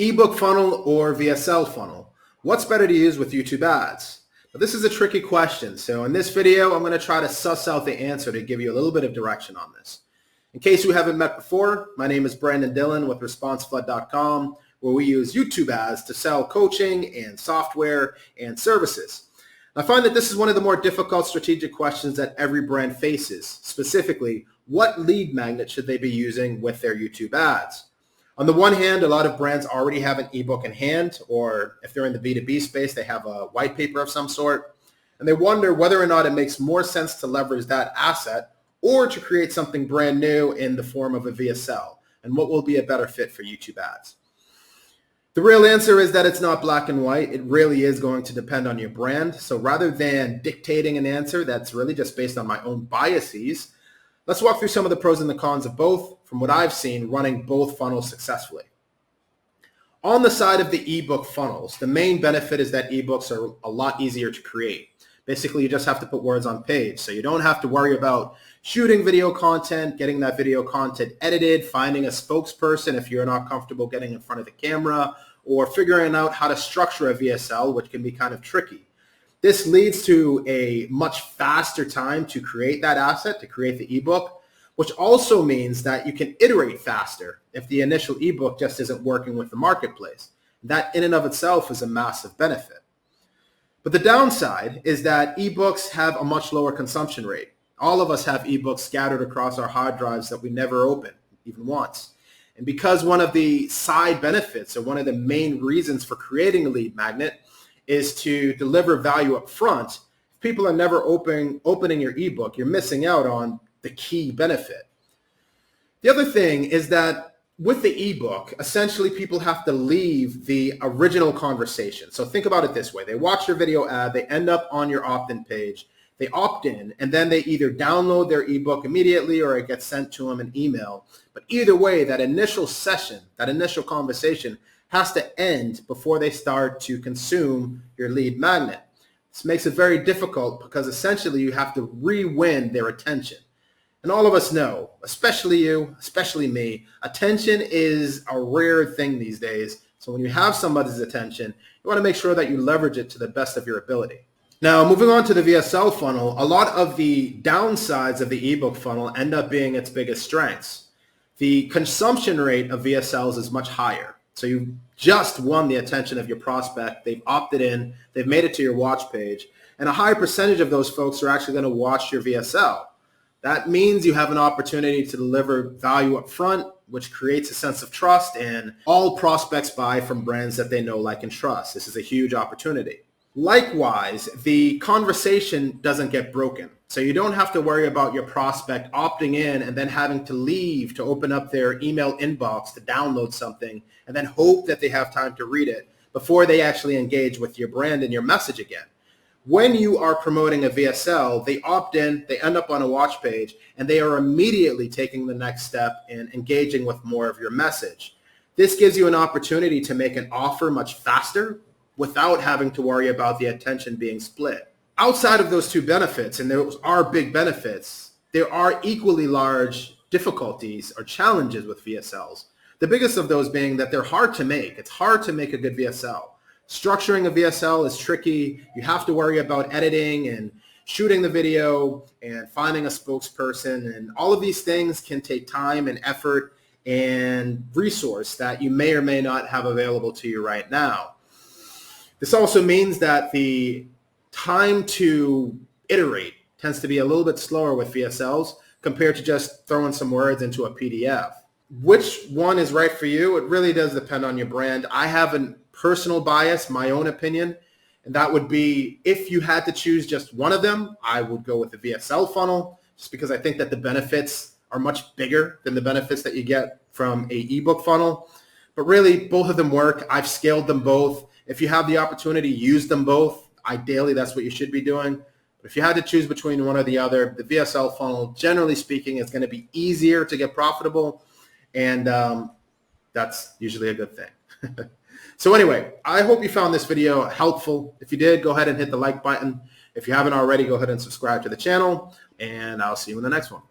Ebook funnel or VSL funnel? What's better to use with YouTube ads? Now, this is a tricky question, so in this video, I'm going to try to suss out the answer to give you a little bit of direction on this. In case you haven't met before, my name is Brandon Dillon with ResponseFlood.com, where we use YouTube ads to sell coaching and software and services. I find that this is one of the more difficult strategic questions that every brand faces. Specifically, what lead magnet should they be using with their YouTube ads? On the one hand, a lot of brands already have an ebook in hand, or if they're in the B2B space, they have a white paper of some sort, and they wonder whether or not it makes more sense to leverage that asset or to create something brand new in the form of a VSL, and what will be a better fit for YouTube ads. The real answer is that it's not black and white. It really is going to depend on your brand. So rather than dictating an answer that's really just based on my own biases, let's walk through some of the pros and the cons of both from what I've seen running both funnels successfully. On the side of the ebook funnels, the main benefit is that ebooks are a lot easier to create. Basically, you just have to put words on page. So you don't have to worry about shooting video content, getting that video content edited, finding a spokesperson if you're not comfortable getting in front of the camera, or figuring out how to structure a VSL, which can be kind of tricky. This leads to a much faster time to create that asset, to create the ebook, which also means that you can iterate faster if the initial ebook just isn't working with the marketplace. That in and of itself is a massive benefit. But the downside is that ebooks have a much lower consumption rate. All of us have ebooks scattered across our hard drives that we never open, even once. And because one of the side benefits, or one of the main reasons for creating a lead magnet, is to deliver value up front, if people are never opening your ebook, you're missing out on the key benefit. The other thing is that with the ebook, essentially people have to leave the original conversation. So think about it this way. They watch your video ad, they end up on your opt-in page, they opt in, and then they either download their ebook immediately or it gets sent to them in email. But either way, that initial session, that initial conversation has to end before they start to consume your lead magnet. This makes it very difficult because essentially you have to re-win their attention. And all of us know, especially you, especially me, attention is a rare thing these days. So when you have somebody's attention, you want to make sure that you leverage it to the best of your ability. Now, moving on to the VSL funnel, a lot of the downsides of the ebook funnel end up being its biggest strengths. The consumption rate of VSLs is much higher. So you just won the attention of your prospect. They've opted in. They've made it to your watch page. And a high percentage of those folks are actually going to watch your VSL. That means you have an opportunity to deliver value up front, which creates a sense of trust, and all prospects buy from brands that they know, like, and trust. This is a huge opportunity. Likewise, the conversation doesn't get broken. So you don't have to worry about your prospect opting in and then having to leave to open up their email inbox to download something and then hope that they have time to read it before they actually engage with your brand and your message again. When you are promoting a VSL, they opt in, they end up on a watch page, and they are immediately taking the next step in engaging with more of your message. This gives you an opportunity to make an offer much faster without having to worry about the attention being split. Outside of those two benefits, and those are big benefits, there are equally large difficulties or challenges with VSLs. The biggest of those being that they're hard to make. It's hard to make a good VSL. Structuring a VSL is tricky. You have to worry about editing and shooting the video and finding a spokesperson, and all of these things can take time and effort and resource that you may or may not have available to you right now. This also means that the time to iterate tends to be a little bit slower with VSLs compared to just throwing some words into a PDF. Which one is right for you? It really does depend on your brand. I have a personal bias, my own opinion, and that would be if you had to choose just one of them, I would go with the VSL funnel just because I think that the benefits are much bigger than the benefits that you get from a ebook funnel. But really, both of them work. I've scaled them both. If you have the opportunity, use them both. Ideally, that's what you should be doing. But if you had to choose between one or the other, the VSL funnel, generally speaking, is going to be easier to get profitable, and that's usually a good thing. So anyway, I hope you found this video helpful. If you did, go ahead and hit the like button. If you haven't already, go ahead and subscribe to the channel, and I'll see you in the next one.